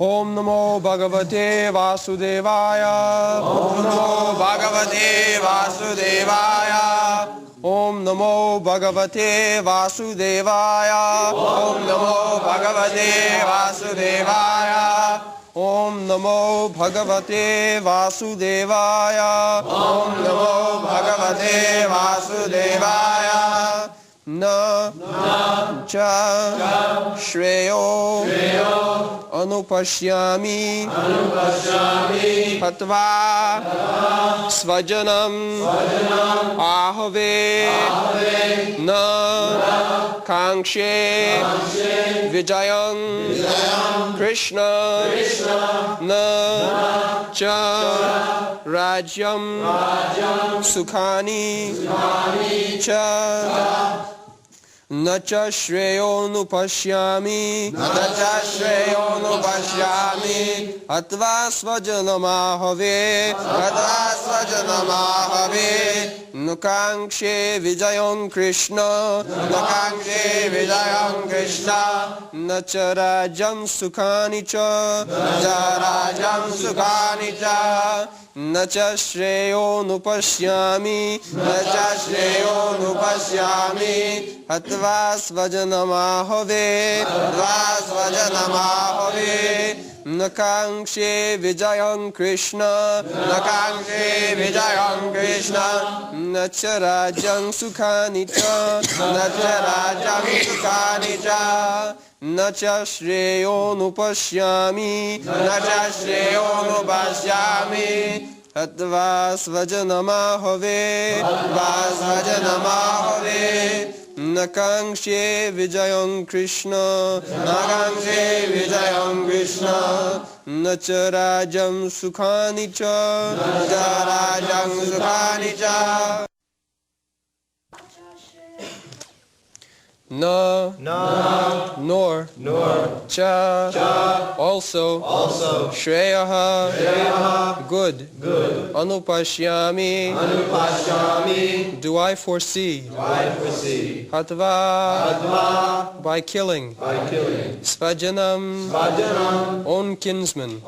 Om Namo Bhagavate Vasudevaya. Om Namo Bhagavate Vasudevaya. Om Namo Bhagavate Vasudevaya. Om Namo Bhagavate Vasudevaya. Om Namo Bhagavate Vasudevaya. Om Namo Bhagavate Vasudevaya. Na cha shreyo anupashyami hatva svajanam ahave na kankshe vijayam Krishna na cha rajyam sukhani cha na cha shreyo nupashyami atva svajanamahave nukankshe vijayam Krishna na cha rajam sukhani cha na cha shreyo nupashyami atva svajanamahave nakankshe vijayam Krishna na cha rajam sukhani cha na cha shreyo nupashyami atva svajanamahave nakankshe vijayam Krishna na cha rajam sukhani cha na nor cha also shreyaha good anupashyami do I foresee hatva by killing svajanam own kinsman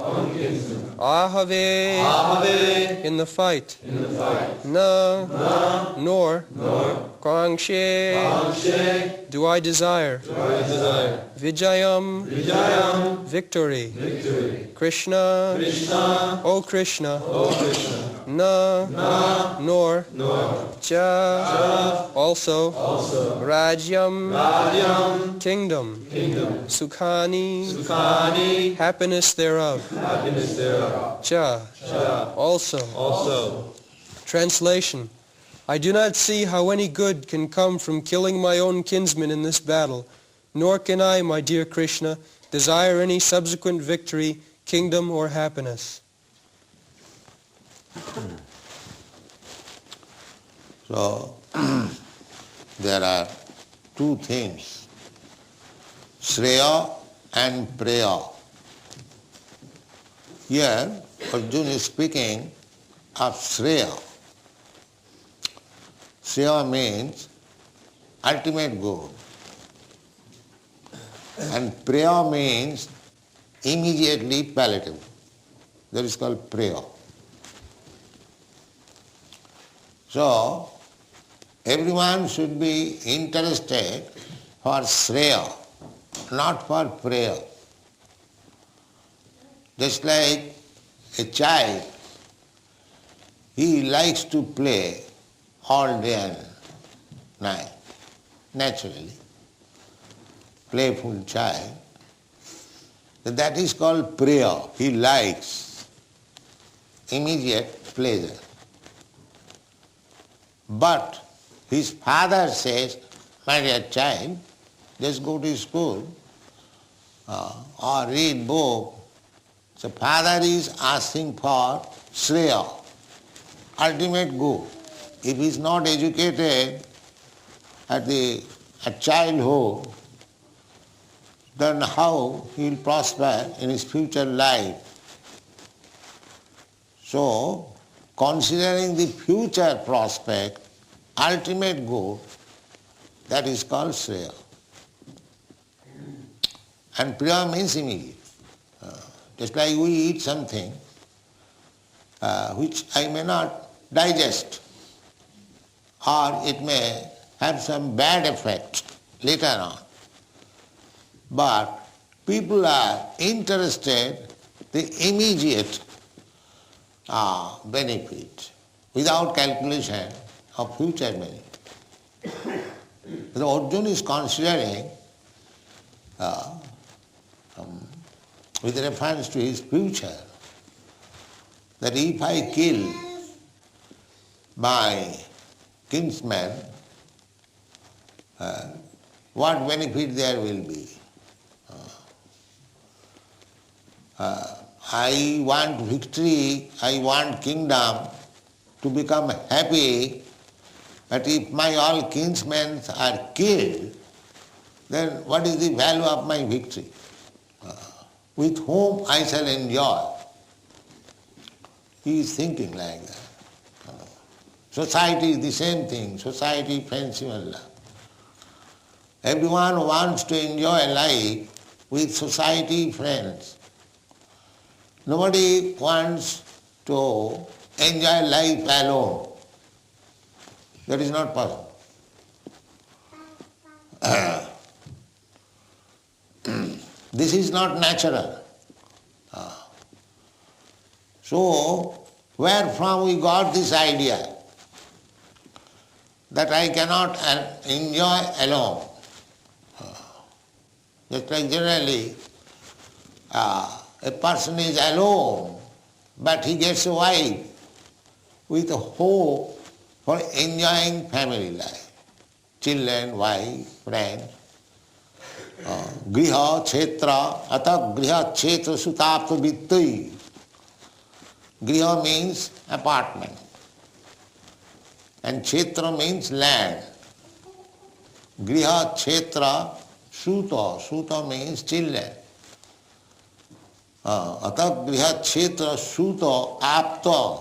ahave in the fight na nor kankshe do I desire Vijayam victory Krishna O Krishna na nor cha also Rajyam kingdom Sukhani happiness thereof cha also Translation I do not see how any good can come from killing my own kinsmen in this battle, nor can I, my dear Krishna, desire any subsequent victory, kingdom, or happiness. So, there are two things, Shreya and Preya. Here, Arjuna is speaking of Shreya. Shreya means ultimate good. And Preya means immediately palatable. That is called Preya. So, everyone should be interested for Shreya, not for Preya. Just like a child, he likes to play all day and night, naturally. Playful child. That is called Priya. He likes immediate pleasure. But his father says, my dear child, just go to school or read book. So father is asking for Shreya, ultimate good. If he is not educated at childhood, then how he will prosper in his future life? So, considering the future prospect, ultimate good, that is called Shreya. And Priya means immediate. Just like we eat something which I may not digest, or it may have some bad effect later on. But people are interested in the immediate benefit without calculation of future benefit. So Arjuna is considering, with reference to his future, that if I kill my kinsman, what benefit there will be? I want victory, I want kingdom to become happy, but if my all kinsmen are killed, then what is the value of my victory? With whom I shall enjoy? He is thinking like that. Society is the same thing, society, friendship and love. Everyone wants to enjoy life with society, friends. Nobody wants to enjoy life alone. That is not possible. This is not natural. So, where from we got this idea that I cannot enjoy alone? Just like generally, a person is alone, but he gets a wife with a hope for enjoying family life. Children, wife, friends. Griha, kshetra, atha griha, kshetra, sutapta, vittai. Griha means apartment. And kshetra means land. Griha, kshetra, suta. Suta means children. Atha griha, kshetra, suta, apta.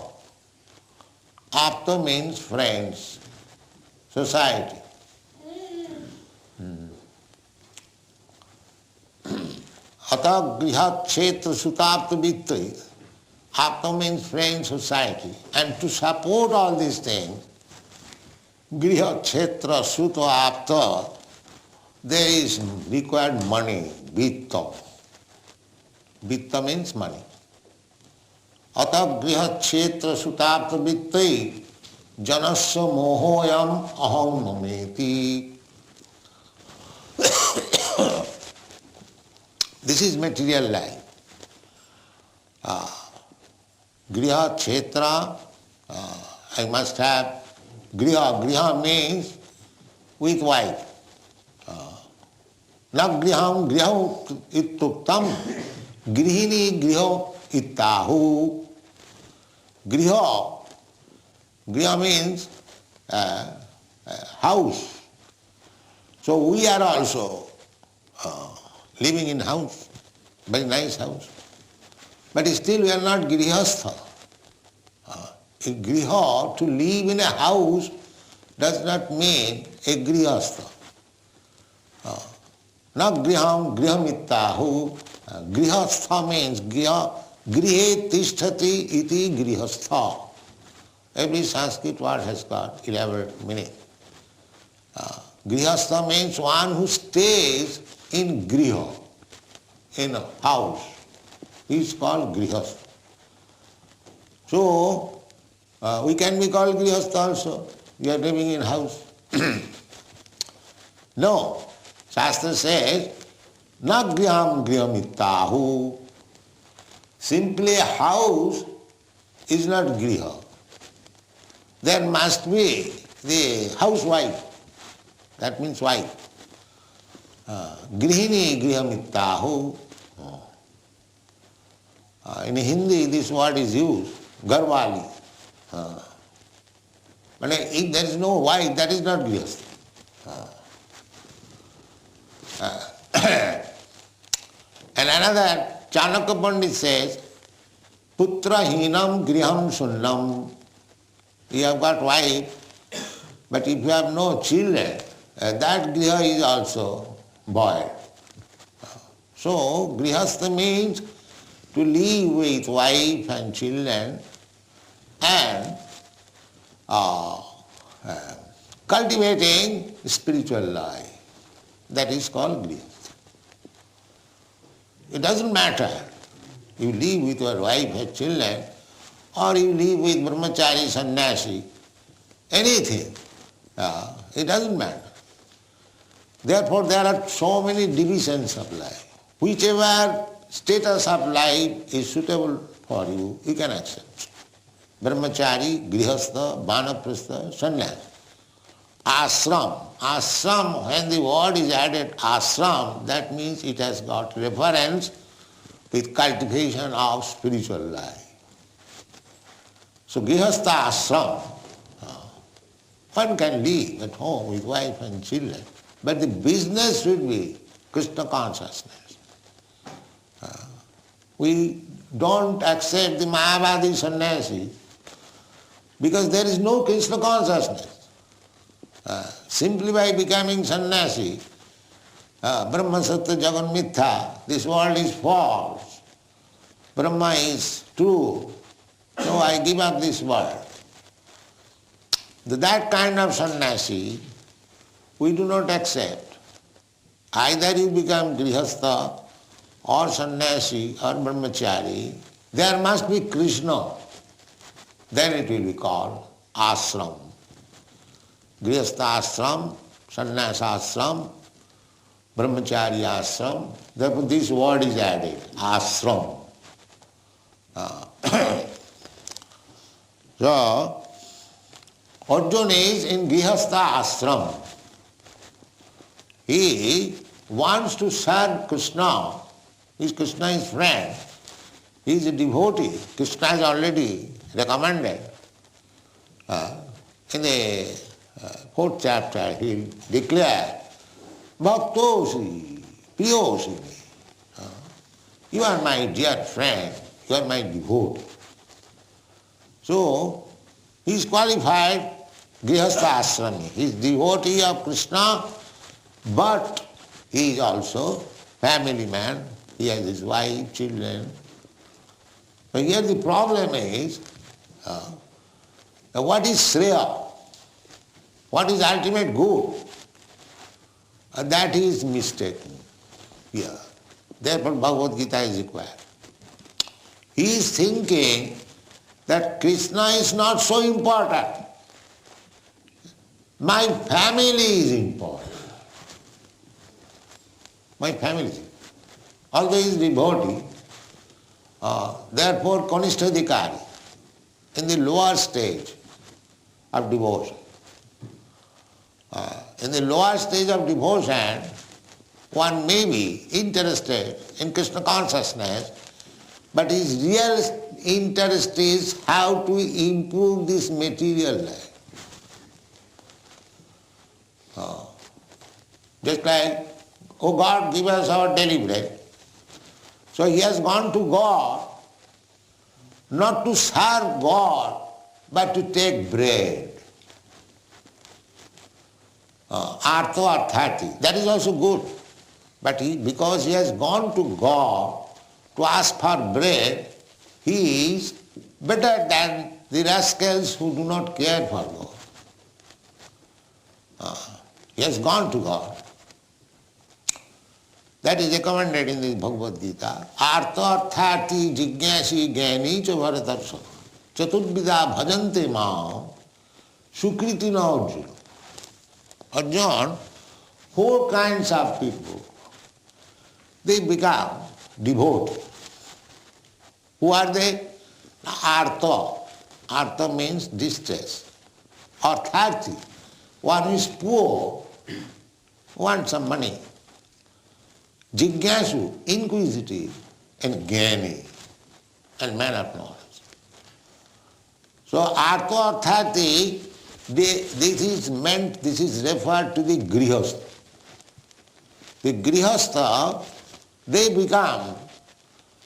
Apta means friends, society. Atha griha, kshetra, sutapta, vittai. Apta means friends, society. And to support all these things, griha, kshetra, suta, apta, there is required money, gītā. Gītā means money. Atha griha, kshetra, sutapta, vittai, janasya mohoyam aham mameti. This is material life. Griha, kshetra, I must have griha. Griha means with wife. Na griham griha ittuktam, grihini griha ittahu. Griha, griha means house. So we are also living in house, very nice house. But still we are not grihastha. A griha, to live in a house, does not mean a grihastha. Na griham grihamittahu. Grihastha means grihe tishtati iti grihastha. Every Sanskrit word has got elaborate meaning. Grihastha means one who stays in griha, in a house. He is called grihastha. So, we can be called grihastha also. We are living in house. No. Shastra says, na griham grihamittahu. Simply a house is not griha. There must be the housewife. That means wife. Grihini grihamittahu. In Hindi this word is used, garwali. But if there is no wife, that is not grihastha. And another, Chanakya Pandit says, putra hinam griham sunnam. You have got wife, but if you have no children, that griha is also void. So, grihastha means to live with wife and children and cultivating spiritual life. That is called grihastha. It doesn't matter you live with your wife and children or you live with brahmachari, sannyasi, anything. It doesn't matter. Therefore there are so many divisions of life. Whichever status of life is suitable for you, you can accept. Brahmachari, grihastha, vanaprastha, sannyasi. Ashram. Ashram, when the word is added ashram, that means it has got reference with cultivation of spiritual life. So grihastha ashram, one can live at home with wife and children, but the business should be Krishna consciousness. We don't accept the Mayavadi sannyasi because there is no Krishna consciousness. Simply by becoming sannyasi, Brahma Satya Jagan Mithya, this world is false. Brahma is true. So I give up this world. That kind of sannyasi we do not accept. Either you become grihastha or sannyasi or brahmachari, there must be Krishna. Then it will be called ashram. Grihastha ashram, sannyasa ashram, brahmachari ashram. Therefore this word is added, ashram. So, Arjuna is in grihastha ashram. He wants to serve Krishna. Krishna is friend. He is a devotee. Krishna has already recommended. In the 4th chapter he declared, Bhaktosi, Priyosi. You are my dear friend, you are my devotee. So, he is qualified grihastha ashrami. He is devotee of Krishna, but he is also family man. He has his wife, children. But here the problem is, what is Shreya? What is ultimate good? That is mistaken here. Therefore Bhagavad Gītā is required. He is thinking that Krishna is not so important. My family is important. My family is important. Although he is devotee, therefore Kanishtha in the lower stage of devotion. In the lower stage of devotion, one may be interested in Krishna consciousness, but his real interest is how to improve this material life. Just like, oh God, give us our daily bread. So he has gone to God, not to serve God, but to take bread. Artha arthati, that is also good. But because he has gone to God to ask for bread, he is better than the rascals who do not care for God. He has gone to God. That is recommended in the Bhagavad Gītā. Artha arthati jigyasi gyani cha bharatarsa chatudvida bhajante maam sukriti na Arjuna. Arjuna, 4 kinds of people, they become devotees. Who are they? Artha. Artha means distress. Arthati, one who is poor, wants some money. Jigyasu, inquisitive, and Jnani, and man of knowledge. So Artha Arthati, this is referred to the grihastha. The grihastha, they become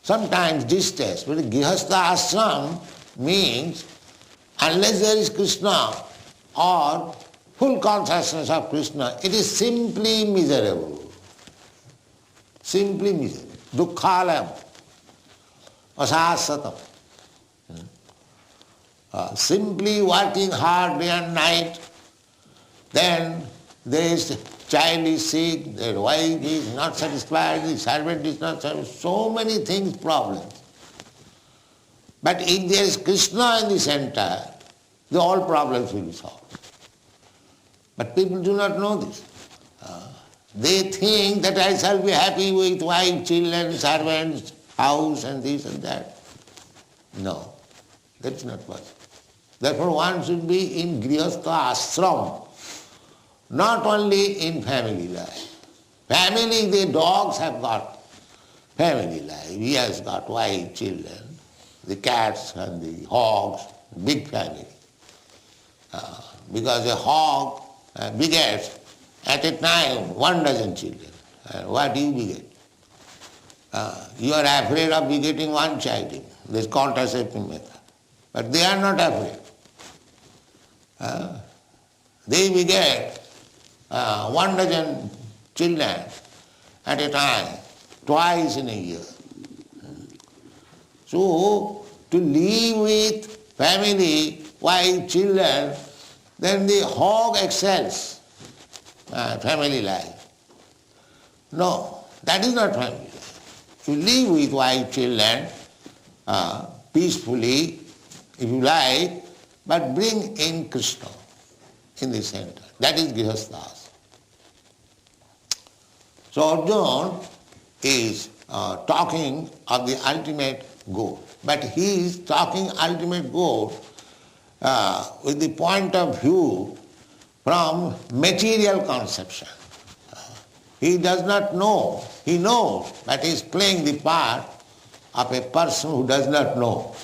sometimes distressed, but the grihastha ashram means unless there is Krishna or full consciousness of Krishna, it is simply miserable. Simply miserable. Dukkhalam. asasatam. Simply working hard day and night, then this child is sick, their wife is not satisfied, the servant is not satisfied, so many things, problems. But if there is Krishna in the center, all problems will be solved. But people do not know this. They think that I shall be happy with wife, children, servants, house and this and that. No, that's not possible. Therefore one should be in grihastha ashram, not only in family life. Family, the dogs have got family life. He has got wife, children, the cats and the hogs, big family. Because a hog begets at a time 12 children. What do you beget? You are afraid of begetting one child. This is contraceptive method. But they are not afraid. They beget 12 children at a time, twice in a year. So, to live with family, wife, children, then the hog excels family life. No, that is not family life. To live with wife, children, peacefully, if you like, but bring in Krishna in the center. That is grihasthas. So Arjuna is talking of the ultimate goal. But he is talking ultimate goal with the point of view from material conception. He does not know. He knows, but he is playing the part of a person who does not know.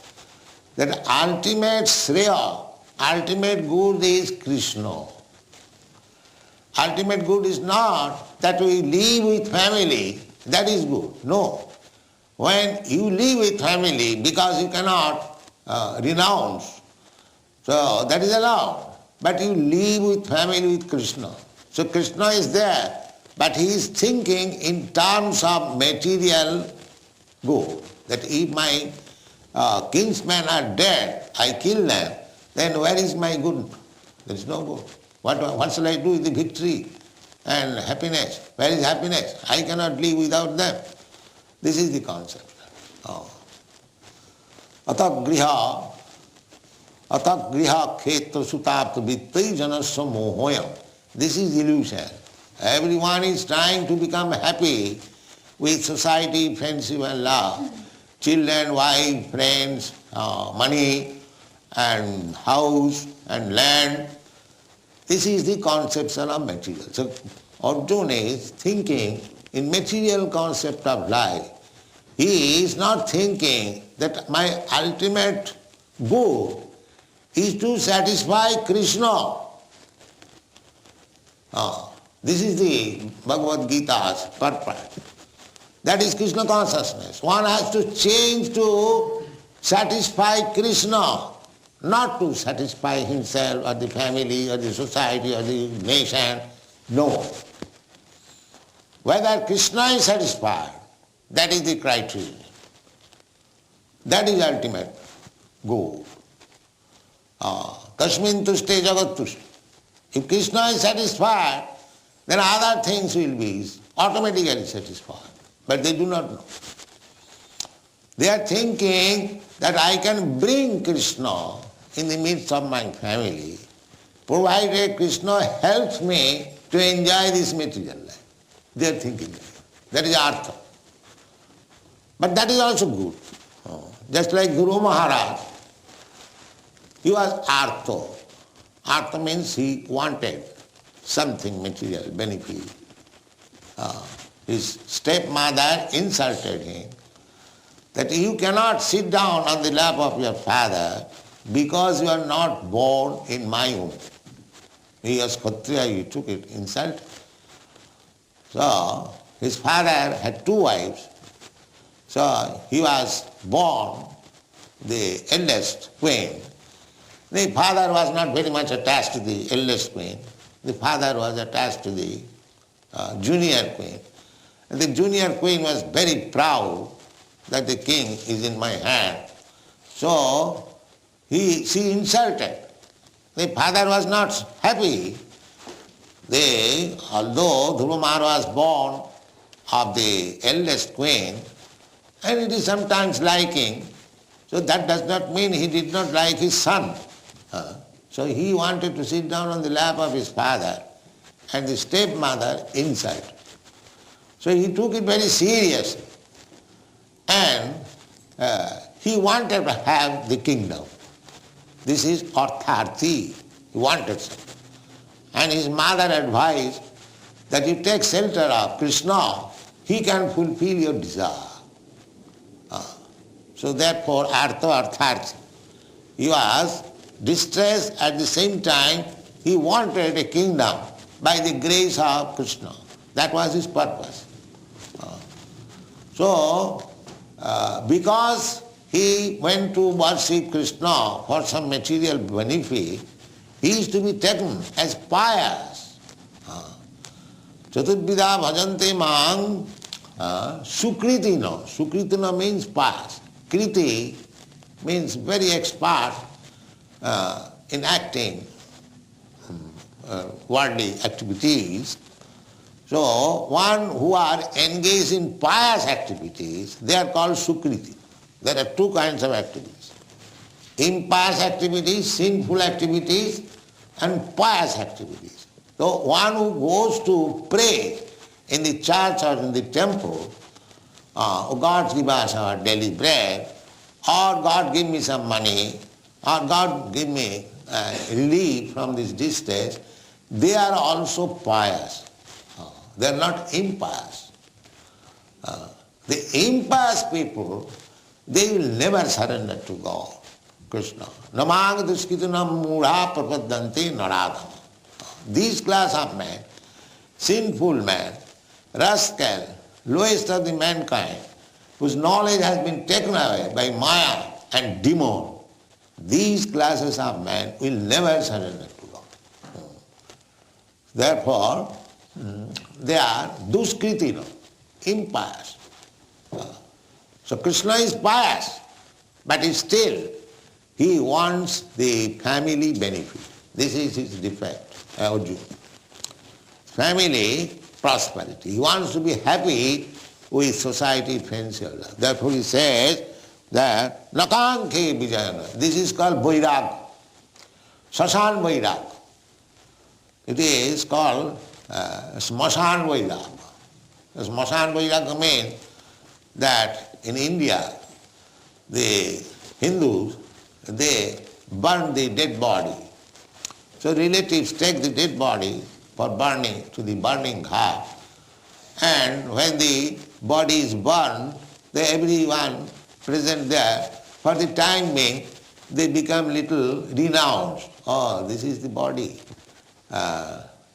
That ultimate Shreya, ultimate good is Krishna. Ultimate good is not that we live with family, that is good. No. When you live with family because you cannot renounce, so that is allowed. But you live with family with Krishna. So Krishna is there, but he is thinking in terms of material good. That if my kinsmen are dead, I kill them, then where is my good? There is no good. What shall I do with the victory and happiness? Where is happiness? I cannot live without them. This is the concept. Atagriha khetra sutapta vittai janasya mohoyam. This is illusion. Everyone is trying to become happy with society, friendship and love. Children, wife, friends, money and house and land. This is the conception of material. So Arjuna is thinking in material concept of life. He is not thinking that my ultimate goal is to satisfy Krishna. This is the Bhagavad Gītā's purpose. That is Krishna consciousness. One has to change to satisfy Krishna, not to satisfy himself or the family or the society or the nation. No. Whether Krishna is satisfied, that is the criterion. That is ultimate goal. Tasmin tushte jagat tushte. If Krishna is satisfied, then other things will be automatically satisfied. But they do not know. They are thinking that I can bring Krishna in the midst of my family, provided Krishna helps me to enjoy this material life. They are thinking that. That is artha. But that is also good. Just like Guru Maharaj, he was artha. Artha means he wanted something material, benefit. His stepmother insulted him that you cannot sit down on the lap of your father because you are not born in my womb. He was Kshatriya, he took it, insult. So his father had two wives. So he was born the eldest queen. The father was not very much attached to the eldest queen. The father was attached to the junior queen. And the junior queen was very proud that the king is in my hand. So she insulted. The father was not happy. Although Dhruva was born of the eldest queen, and it is sometimes liking, so that does not mean he did not like his son. So he wanted to sit down on the lap of his father, and the stepmother insulted. So he took it very seriously, and he wanted to have the kingdom. This is artharthi. He wanted something. And his mother advised that you take shelter of Krishna, he can fulfill your desire. So therefore, artharthi. He was distressed, at the same time he wanted a kingdom by the grace of Krishna. That was his purpose. So, because he went to worship Krishna for some material benefit, he is to be taken as pious. Chaturvidha bhajante mang sukritina. Sukritina means pious. Kriti means very expert in acting worldly activities. So one who are engaged in pious activities, they are called sukriti. There are two kinds of activities. Impious activities, sinful activities, and pious activities. So one who goes to pray in the church or in the temple, oh God, give us our daily bread, or God give me some money, or God give me relief from this distress, they are also pious. They are not impious. The impious people, they will never surrender to God, Krishna. Namang duskitunam mudha prapadanti naradham. These class of men, sinful man, rascal, lowest of the mankind, whose knowledge has been taken away by Maya and demon, these classes of men will never surrender to God. Therefore, they are duskritina, impious. So Krishna is pious, but still he wants the family benefit. This is his defect, Arjuna. Family prosperity. He wants to be happy with society, friends. Therefore he says that nakankhe vijayana. This is called vairag. Sasan vairag. It is called smashan vairag. Smashan vairag means that in India, the Hindus, they burn the dead body. So relatives take the dead body for burning to the burning ghat. And when the body is burned, everyone present there, for the time being, they become little renounced. Oh, this is the body.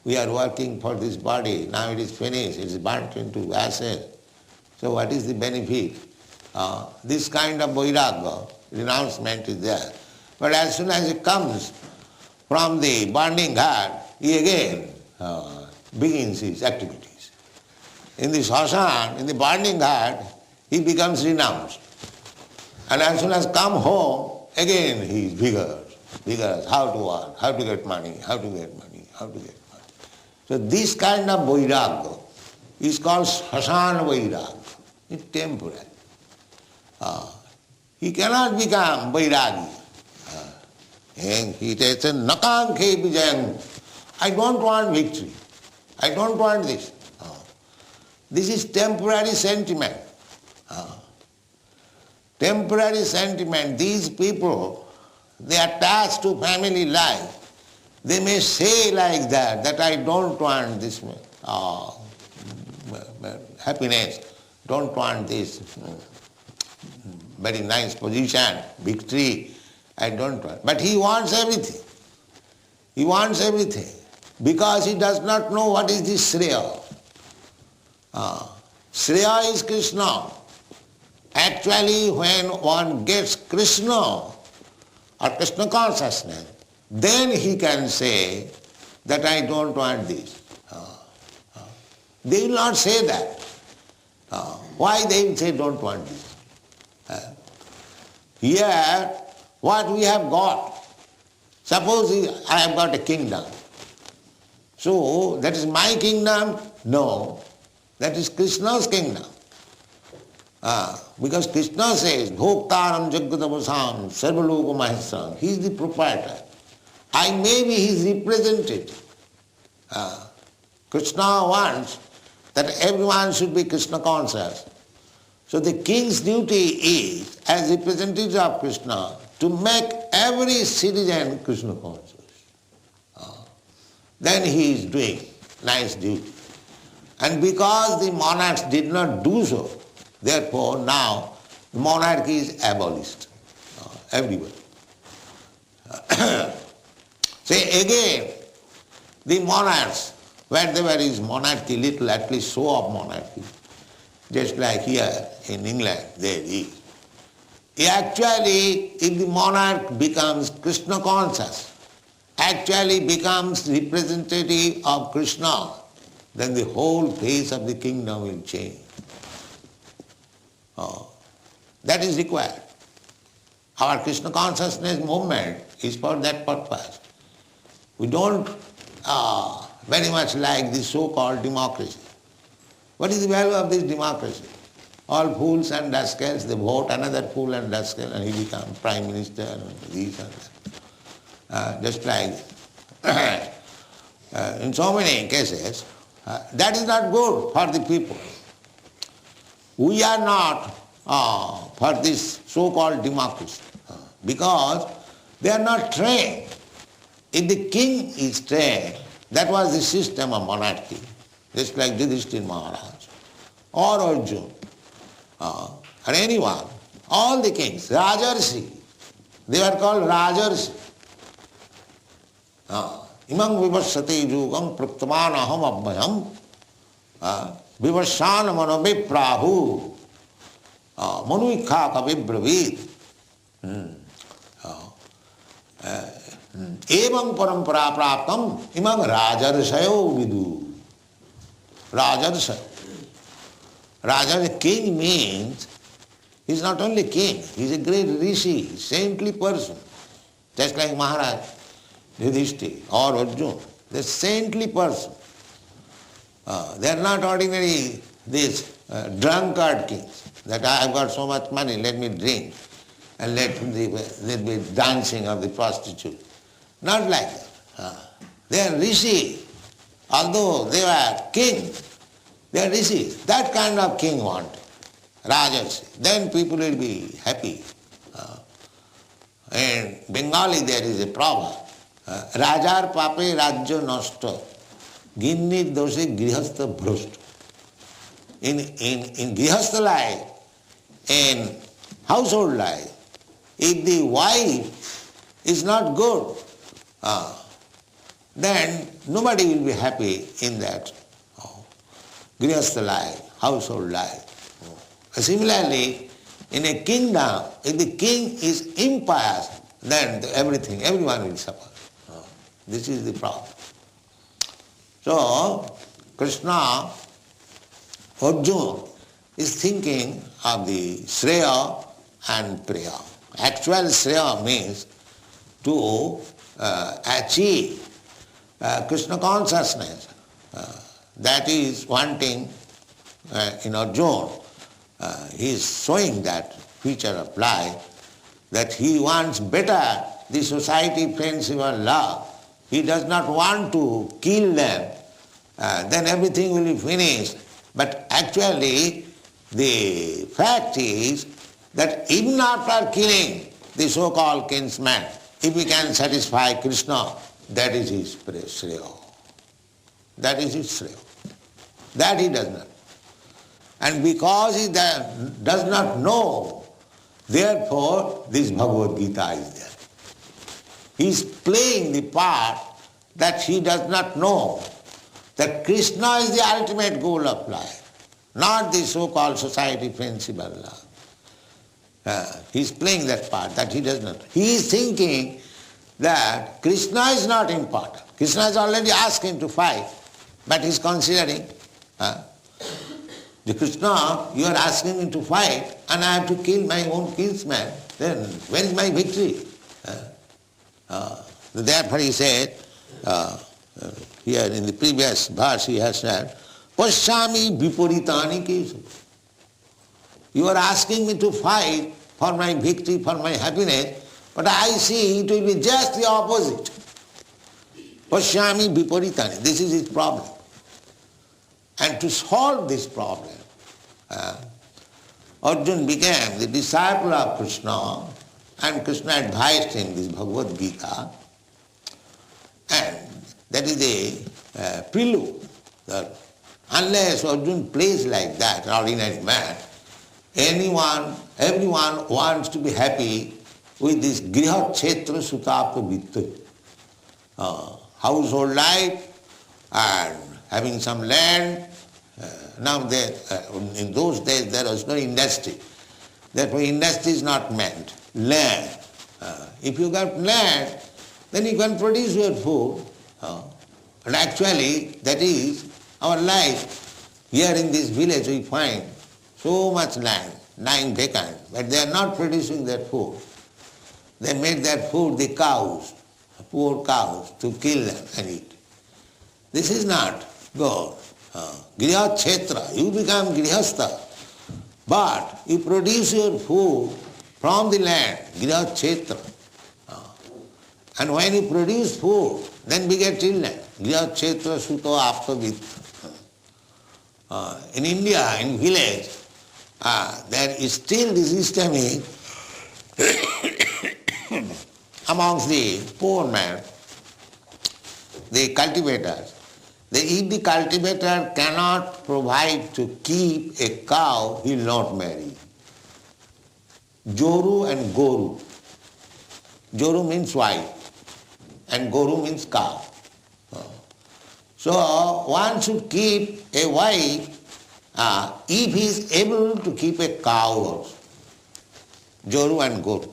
We are working for this body. Now it is finished. It is burnt into ashes. So what is the benefit? This kind of vairagya, renouncement is there. But as soon as it comes from the burning ghat, he again begins his activities. In the shashan, in the burning ghat, he becomes renounced. And as soon as come home, again he is vigorous, how to work, how to get money, how to get money, how to get money. So this kind of vairagya is called shashan vairagya. It's temporary. He cannot become vairagi. He says, nakankhe vijayam. I don't want victory. I don't want this. This is temporary sentiment. Temporary sentiment. These people, they are attached to family life. They may say like that I don't want this happiness, don't want this very nice position, victory, I don't want. But he wants everything. He wants everything because he does not know what is the Shreya. Shreya is Krishna. Actually, when one gets Krishna or Krishna consciousness, then he can say that I don't want this. They will not say that. Why they will say don't want this? Here, what we have got, suppose I have got a kingdom. So, that is my kingdom? No, that is Krishna's kingdom. Because Krishna says, Bhoktaram Jagatavasam Sarvaloka Mahesam. He is the proprietor. I may be his representative. Krishna wants that everyone should be Krishna conscious. So the king's duty is, as representative of Krishna, to make every citizen Krishna conscious. Then he is doing nice duty. And because the monarchs did not do so, therefore now the monarchy is abolished everywhere. Say again, the monarchs, wherever is monarchy, little at least show of monarchy, just like here in England there is. Actually, if the monarch becomes Krishna conscious, actually becomes representative of Krishna, then the whole face of the kingdom will change. That is required. Our Krishna consciousness movement is for that purpose. We don't very much like this so-called democracy. What is the value of this democracy? All fools and rascals, they vote another fool and rascal and he becomes prime minister and this and that. Just like in so many cases, that is not good for the people. We are not for this so-called democracy because they are not trained. If the king is trained, that was the system of monarchy, just like Yudhishthira Maharaj or Arjuna or anyone, all the kings, Rajarsi, they were called Rajarsi. Imam vivasate yugam praktaman aham abhayam vivasana manobe prahu manuikha kavibravid evam parampara praptam imam rajarsayo vidu. Rajarsayo. Raja, king means, he is not only king, he is a great rishi, saintly person. Just like Maharaj, Yudhishthira or Arjuna, they are saintly person. They are not ordinary these drunkard kings, that I have got so much money, let me drink and let me dancing of the prostitute. Not like that. They are rishi. Although they were kings, they are rishis. That kind of king wanted. Rajas. Then people will be happy. In Bengali there is a proverb. Rajar pape rajya nashta, ginni doshe grihastha bhrashta. In grihastha life, in household life, if the wife is not good, then nobody will be happy in that grihastha life, household life. Similarly, in a kingdom, if the king is impious, then everyone will suffer. This is the problem. So, Krishna, Arjuna, is thinking of the Shreya and Priya. Actual Shreya means to achieve Krishna consciousness. That is wanting in Arjuna. He is showing that feature of life, that he wants better the society, friendship and love. He does not want to kill them, then everything will be finished. But actually, the fact is that even after killing the so-called kinsman, if he can satisfy Krishna, that is his Shreya. That is his Shreya. That he does not. And because he does not know, therefore this Bhagavad Gītā is there. He is playing the part that he does not know, that Krishna is the ultimate goal of life, not the so-called society, friendship and love. He is playing that part that he does not. He is thinking that Krishna is not important. Krishna has already asked him to fight, but he is considering Krishna, you are asking me to fight and I have to kill my own kinsman. Then where is my victory? Therefore he said, here in the previous verse he has said, Pashyami viparitani kesu. You are asking me to fight for my victory, for my happiness, but I see it will be just the opposite. Pashyami viparitani. This is his problem. And to solve this problem, Arjuna became the disciple of Krishna, and Krishna advised him this Bhagavad Gītā, and that is a prelude that unless Arjuna plays like that, an ordinary man, everyone wants to be happy with this griha kshetra sutapta vitta, household life and having some land. Now in those days there was no industry. Therefore industry is not meant. Land. If you got land, then you can produce your food. And actually that is our life. Here in this village we find so much land lying vacant, but they are not producing their food. They make their food the cows, poor cows, to kill them and eat. This is not good. Griha kshetra, you become grihastha, but you produce your food from the land, griha kshetra. And when you produce food, then we get children. Griha kshetra suto aptavit. In India, in village, there is still the system is amongst the poor men, the cultivators. If the cultivator cannot provide to keep a cow, he will not marry. Joru and Goru. Joru means wife and Goru means cow. So one should keep a wife if he is able to keep a cow also. Joru and Goru.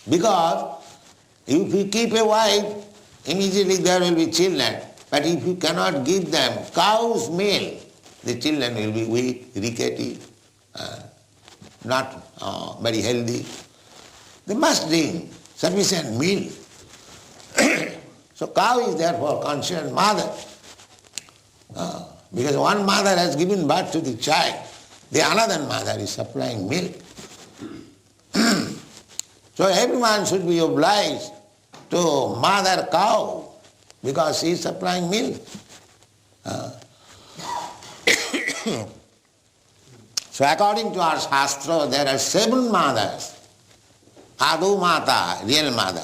Because if you keep a wife, immediately there will be children. But if you cannot give them cow's milk, the children will be weak, rickety, not very healthy. They must drink sufficient milk. So cow is therefore considered mother. Because one mother has given birth to the child, the another mother is supplying milk. So everyone should be obliged to mother cow, because she is supplying milk. So according to our Shastra, there are 7 mothers. Adu Mata, real mother,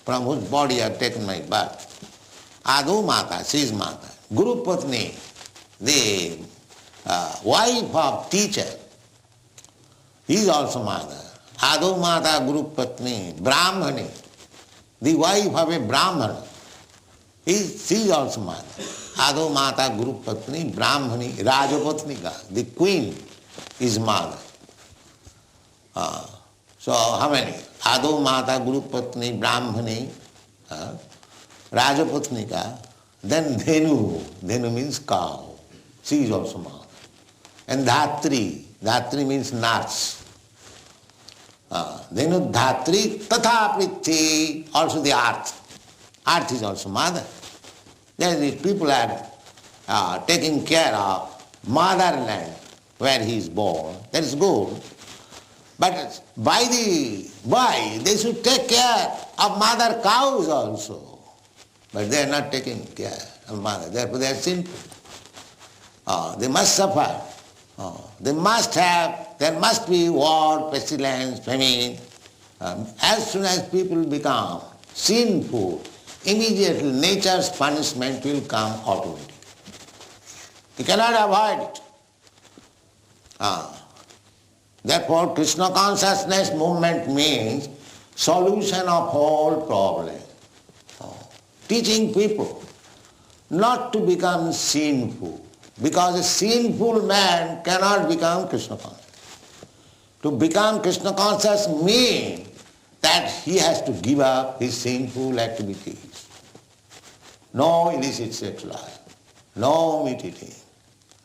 from whose body I have taken my birth. Adu Mata, she is mother. Guru Patni, the wife of teacher, he is also mother. Adu Mata Guru Patni, Brahmani, the wife of a Brahmana, she is also mother. Adu Mata Guru Patni, Brahmani, Rajapatnika, the queen is mother. So how many? Adu Mata Guru Patni, Brahmani, Rajapatnika, then Dhenu. Dhenu means cow. She is also mother. And Dhatri. Dhatri means nurse. Dhenu Dhatri, Tatha Prithi, also the earth. Earth is also mother. Then these people are taking care of motherland where he is born. That is good. But by they should take care of mother cows also. But they are not taking care of mother. Therefore they are sinful. They must suffer. There must be war, pestilence, famine. As soon as people become sinful, immediately nature's punishment will come automatically. You cannot avoid it. Therefore, Krishna consciousness movement means solution of all problems. Teaching people not to become sinful, because a sinful man cannot become Krishna conscious. To become Krishna conscious means that he has to give up his sinful activities. No illicit sex life, no meat eating,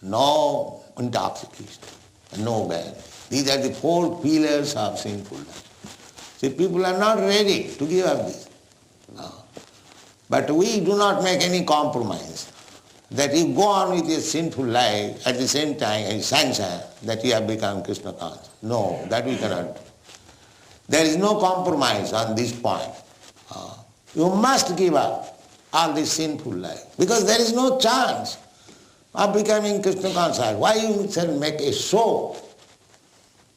no intoxication, no guarantee. These are the 4 pillars of sinful life. See, people are not ready to give up this. No. But we do not make any compromise. That you go on with your sinful life, at the same time you sanction that you have become Krishna conscious. No, that we cannot do. There is no compromise on this point. You must give up all this sinful life because there is no chance of becoming Krishna conscious. Why you shall make a show?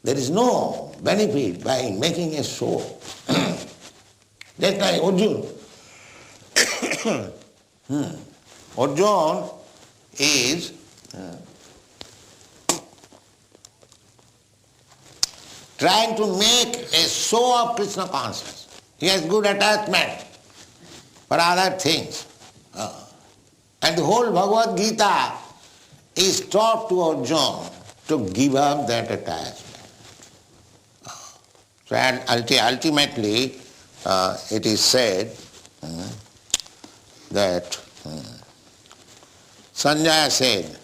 There is no benefit by making a show. That's like Arjuna. Arjuna is trying to make a show of Krishna consciousness. He has good attachment for other things. And the whole Bhagavad Gītā is taught to Arjuna to give up that attachment. So ultimately it is said that Sanjaya said,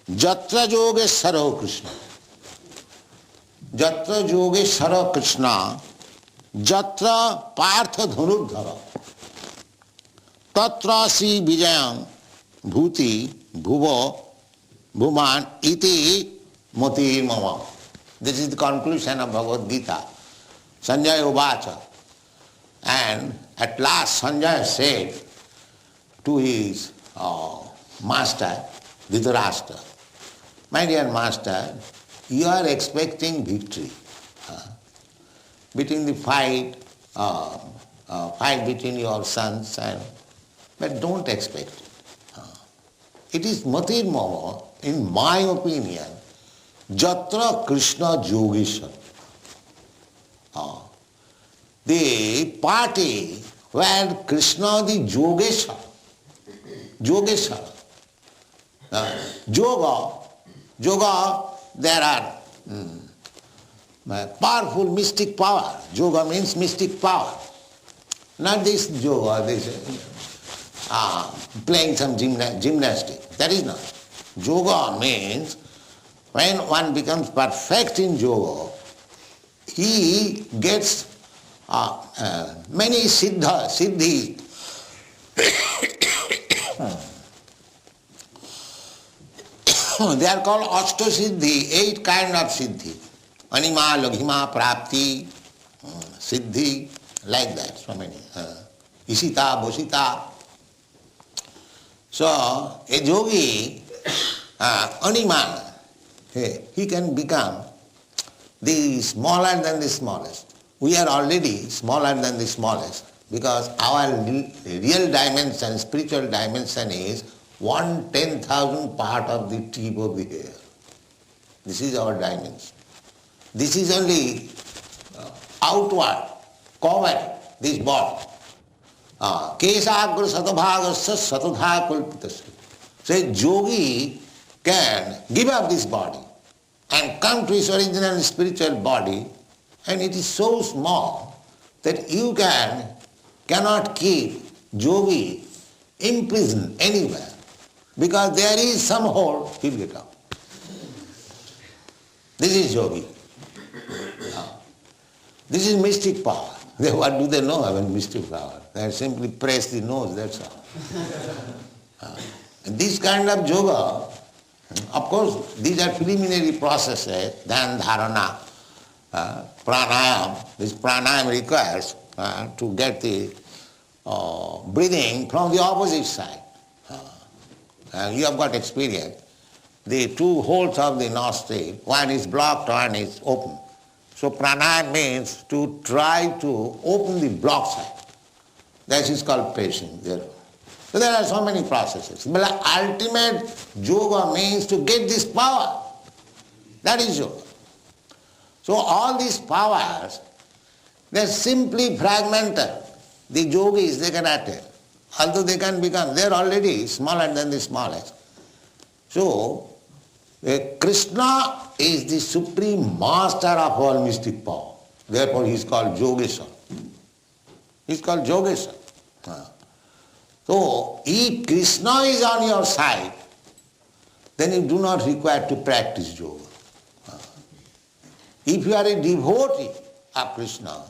Jatra Yogeshwaro Krishna. Jatra Yogeshwara Krishna, Jatra Partha Dhanurdhara, Tatra Si Vijayam Bhuti Bhuvo Bhuman Iti Mati Mama. This is the conclusion of Bhagavad Gītā. Sanjaya Uvacha. And at last Sanjaya said to his master, Dhritarashtra, my dear master, you are expecting victory between the fight between your sons, but don't expect it. It is Matir Mama, in my opinion, Jatra Krishna Yogeshwar. The party where Krishna the Yogeshwar, Yoga, there are powerful mystic power. Yoga means mystic power. Not this yoga, this playing some gymnastics. That is not. Yoga means when one becomes perfect in yoga, he gets many siddhis. They are called Ashtasiddhi, 8 kind of siddhi. Anima, Laghima, Prapti, Siddhi, like that, so many. Isita, Bosita. So, a yogi, Anima, he can become the smaller than the smallest. We are already smaller than the smallest because our real dimension, spiritual dimension is 1/10,000th part of the tip of the hair. This is our dimension. This is only outward, cover this body. Kesagra satabhagasya satadha kulpitasya. So a yogi can give up this body and come to his original spiritual body, and it is so small that you cannot keep yogi imprisoned anywhere. Because there is some hole, he'll get out. This is yogi. This is mystic power. What do they know about mystic power? They simply press the nose, that's all. And this kind of yoga, of course, these are preliminary processes, dhan, dharana, pranayam. This pranayam requires to get the breathing from the opposite side. You have got experience. The 2 holes of the nostril, one is blocked, one is open. So pranayama means to try to open the blocked side. That is called patience. So there are so many processes. But ultimate yoga means to get this power. That is yoga. So all these powers, they are simply fragmented. The yogis, they cannot tell. Although they can become, they are already smaller than the smallest. So, Krishna is the supreme master of all mystic power. Therefore he is called Yogeshwar. He is called Yogeshwar. So, if Krishna is on your side, then you do not require to practice yoga. If you are a devotee of Krishna,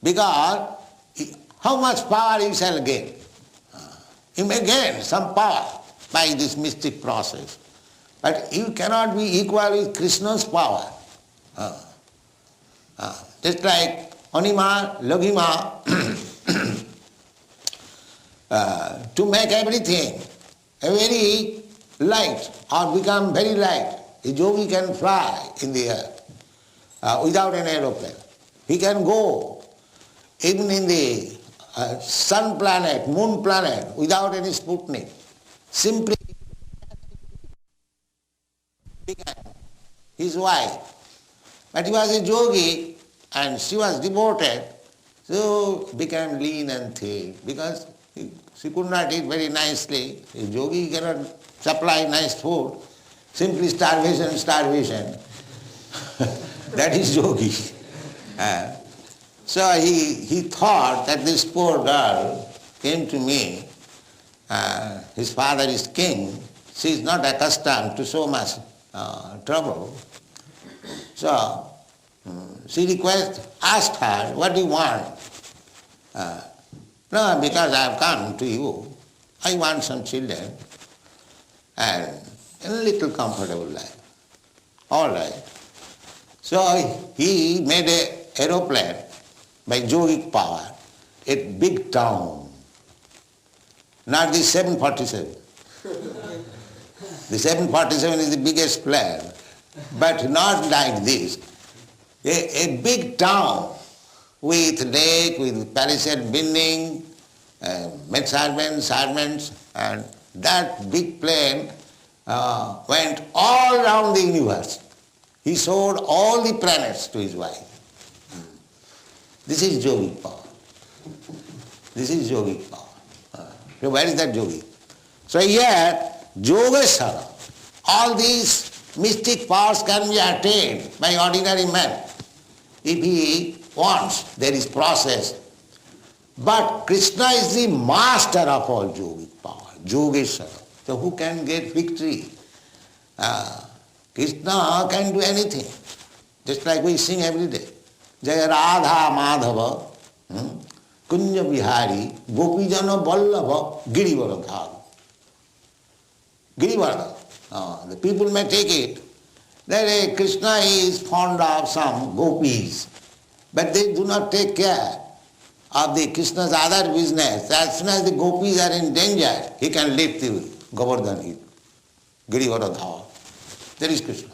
because how much power you shall gain? You may gain some power by this mystic process, but you cannot be equal with Krishna's power. Just like Anima, Laghima, to make everything a very light or become very light, a yogi can fly in the air without an aeroplane. He can go even in the sun planet, moon planet, without any Sputnik. Simply became his wife. But he was a yogi and she was devoted, so became lean and thin because she could not eat very nicely. A yogi cannot supply nice food. Simply starvation. That is yogi. So he thought that this poor girl came to me. His father is king. She is not accustomed to so much trouble. So she asked her, what do you want? No, because I have come to you. I want some children and a little comfortable life. All right. So he made an aeroplane by yogic power, a big town, not the 747. The 747 is the biggest plane, but not like this. A big town with lake, with palisade building, med servants, and that big plane went all around the universe. He showed all the planets to his wife. This is yogic power. This is yogic power. So where is that yogi? So here, Yogesara, all these mystic powers can be attained by ordinary man. If he wants, there is process. But Krishna is the master of all yogic power, Yogesara. So who can get victory? Krishna can do anything. Just like we sing every day. Jaya Radha Madhava, Kunja Bihari, Gopijana Vallabha, Girivardha. Girivardha. The people may take it that Krishna is fond of some gopis, but they do not take care of the Krishna's other business. As soon as the gopis are in danger, he can lift the Govardhan, Girivardha. There is Krishna.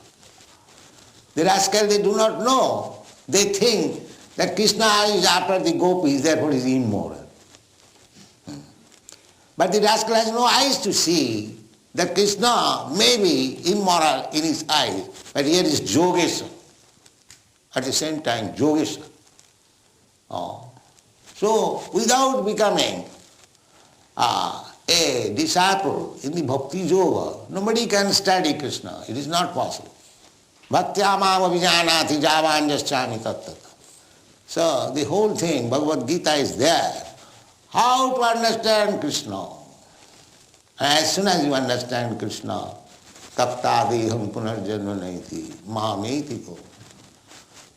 The rascal, they do not know. They think that Krishna is after the gopis, therefore is immoral. But the rascal has no eyes to see that Krishna may be immoral in his eyes, but here is Yogesha. At the same time, Yogesha. So, without becoming a disciple in the bhakti yoga, nobody can study Krishna. It is not possible. Bhaktya mam abhijanati javanjaschami tattata. So the whole thing, Bhagavad Gītā is there. How to understand Krishna? As soon as you understand Krishna, taptadeham punarjanma naiti, mameti ko.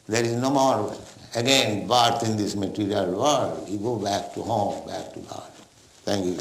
There is no more, again, birth in this material world. You go back to home, back to God. Thank you.